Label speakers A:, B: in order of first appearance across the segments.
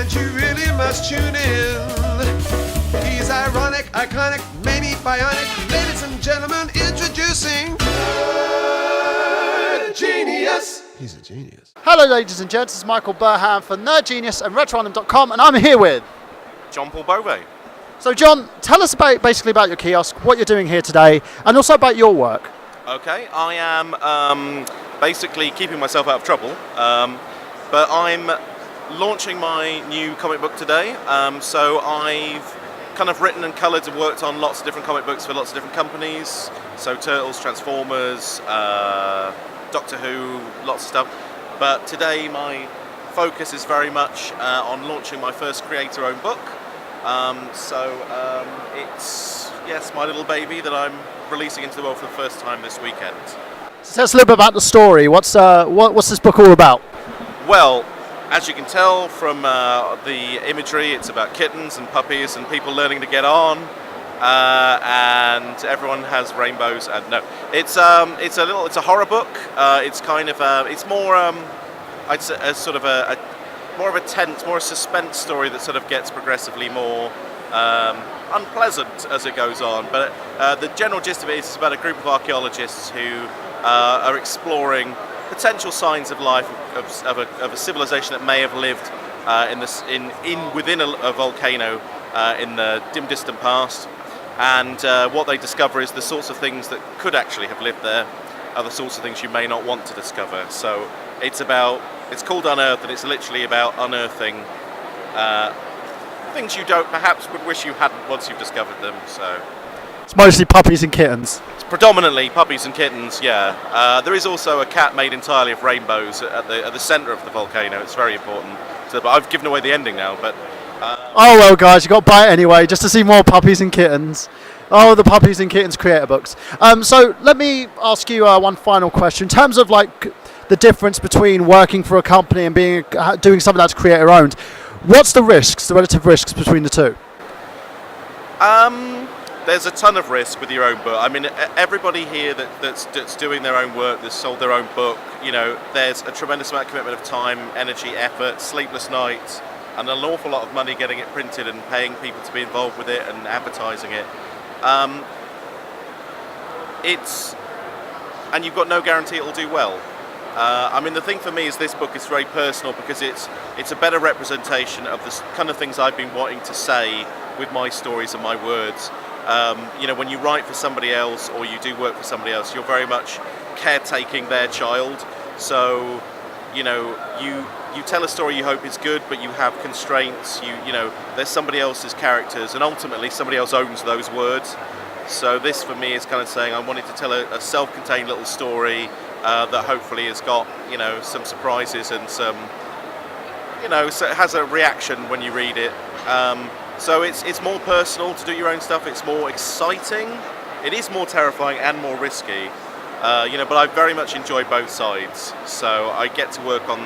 A: and you really must tune in. He's ironic, iconic, maybe bionic. Ladies and gentlemen, introducing Genius. He's a genius.
B: Hello ladies and gents, it's Michael Burhan for Nerd Genius and RetroRandom.com, and I'm here with
C: John Paul Bove.
B: So John, tell us basically about your kiosk, what you're doing here today, and also about your work.
C: Okay, I am basically keeping myself out of trouble, but I'm launching my new comic book today. So I've kind of written and coloured and worked on lots of different comic books for lots of different companies. So Turtles, Transformers, Doctor Who, lots of stuff. But today my focus is very much on launching my first creator-owned book. It's, yes, my little baby that I'm releasing into the world for the first time this weekend.
B: So tell us a little bit about the story. What's this book all about?
C: Well, as you can tell from the imagery, it's about kittens and puppies and people learning to get on, and everyone has rainbows. And no, it's a horror book. It's kind of it's more I'd say a sort of a more of a tense, more a suspense story that sort of gets progressively more unpleasant as it goes on. But the general gist of it is about a group of archaeologists who are exploring potential signs of life of a civilization that may have lived within a volcano in the dim distant past, and what they discover is the sorts of things that could actually have lived there are the sorts of things you may not want to discover. So it's called Unearth, and it's literally about unearthing things you perhaps would wish you hadn't once you've discovered them. So
B: It's mostly puppies and kittens.
C: it's predominantly puppies and kittens, yeah. There is also a cat made entirely of rainbows at the centre of the volcano. It's very important. But I've given away the ending now. But
B: Oh well guys, you got to buy it anyway, just to see more puppies and kittens. Oh, the Puppies and Kittens creator books. So let me ask you one final question. In terms of like the difference between working for a company and doing something that's creator owned, what's the relative risks between the two?
C: There's a ton of risk with your own book. I mean, everybody here that's doing their own work, that's sold their own book, you know, there's a tremendous amount of commitment of time, energy, effort, sleepless nights, and an awful lot of money getting it printed and paying people to be involved with it and advertising it. And you've got no guarantee it'll do well. I mean, the thing for me is this book is very personal because it's a better representation of the kind of things I've been wanting to say with my stories and my words. You know, when you write for somebody else or you do work for somebody else, you're very much caretaking their child. So, you know, you tell a story you hope is good, but you have constraints. You know, there's somebody else's characters, and ultimately somebody else owns those words. So this, for me, is kind of saying I wanted to tell a self-contained little story that hopefully has got, you know, some surprises and some, you know, so it has a reaction when you read it. So it's more personal to do your own stuff. It's more exciting. It is more terrifying and more risky. You know, but I very much enjoy both sides. So I get to work on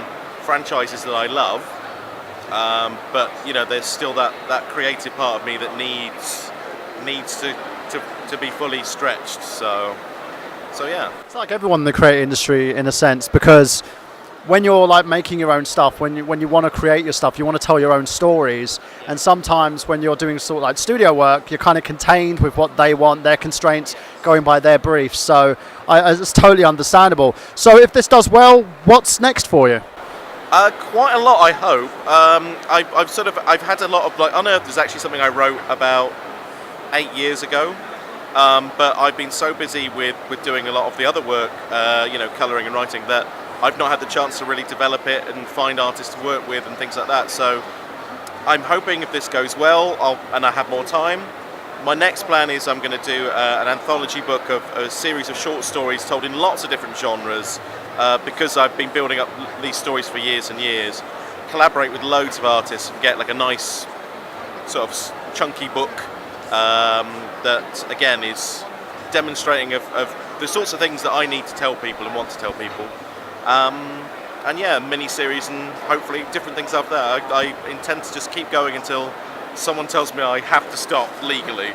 C: franchises that I love, but you know, there's still that creative part of me that needs to be fully stretched. So yeah.
B: It's like everyone in the creator industry in a sense, because when you're like making your own stuff, when you want to create your stuff, you want to tell your own stories, and sometimes when you're doing sort of like studio work, you're kind of contained with what they want, their constraints, going by their briefs. So it's totally understandable. So if this does well, what's next for you?
C: Quite a lot, I hope. I've had a lot of, like, Unearth is actually something I wrote about 8 years ago. But I've been so busy with doing a lot of the other work, you know, colouring and writing, that I've not had the chance to really develop it and find artists to work with and things like that. So I'm hoping if this goes well and I have more time, my next plan is I'm going to do an anthology book of a series of short stories told in lots of different genres, because I've been building up these stories for years and years, collaborate with loads of artists and get like a nice sort of chunky book that again is demonstrating of the sorts of things that I need to tell people and want to tell people. And yeah, mini-series and hopefully different things after that. I intend to just keep going until someone tells me I have to stop legally.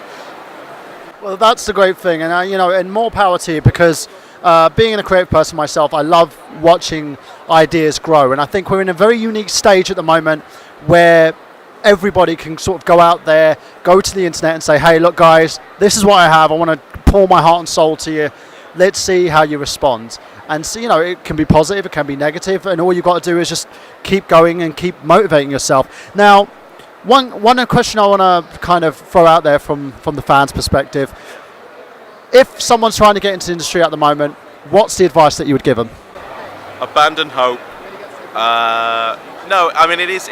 B: Well, that's the great thing, and you know, and more power to you, because being a creative person myself, I love watching ideas grow, and I think we're in a very unique stage at the moment where everybody can sort of go out there, go to the internet and say, hey, look, guys, this is what I have. I want to pour my heart and soul to you. Let's see how you respond. And so, it can be positive, it can be negative, and all you've got to do is just keep going and keep motivating yourself. Now, one question I want to kind of throw out there from the fans' perspective. If someone's trying to get into the industry at the moment, what's the advice that you would give them?
C: Abandon hope. No, I mean it's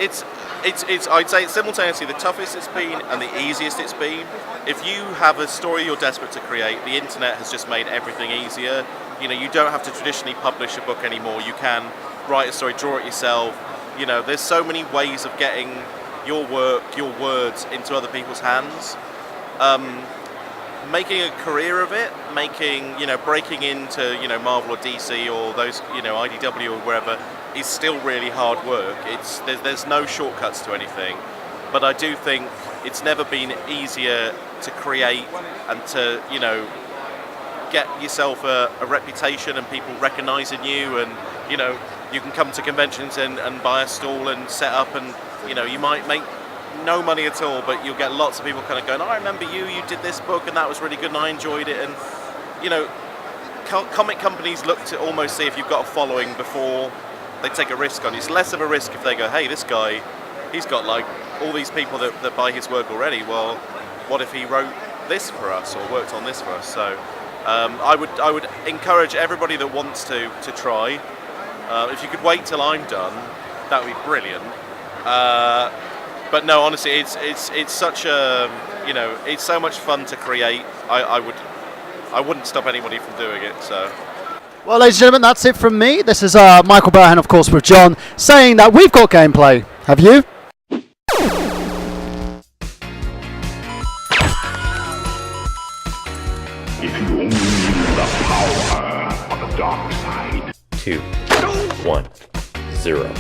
C: I'd say it's simultaneously the toughest it's been and the easiest it's been. If you have a story you're desperate to create, the internet has just made everything easier. You don't have to traditionally publish a book anymore. You can write a story, draw it yourself. There's so many ways of getting your work, your words into other people's hands. Making a career of it, breaking into, Marvel or DC or those, IDW or wherever, is still really hard work. There's no shortcuts to anything, but I do think it's never been easier to create and to, get yourself a reputation and people recognizing you, and, you can come to conventions and buy a stall and set up, and, you might make no money at all, but you'll get lots of people kind of going, I remember you did this book and that was really good and I enjoyed it. And comic companies look to almost see if you've got a following before they take a risk on you. It's less of a risk if they go, hey, this guy, he's got like all these people that buy his work already. Well, what if he wrote this for us or worked on this for us? So I would encourage everybody that wants to try. If you could wait till I'm done, that would be brilliant. But no, honestly, it's such a, it's so much fun to create. I wouldn't stop anybody from doing it. So.
B: Well, ladies and gentlemen, that's it from me. This is Michael Burhan, of course, with John, saying that we've got gameplay. Have you?
D: If you only knew the power of the dark side.
E: 2, 1, 0.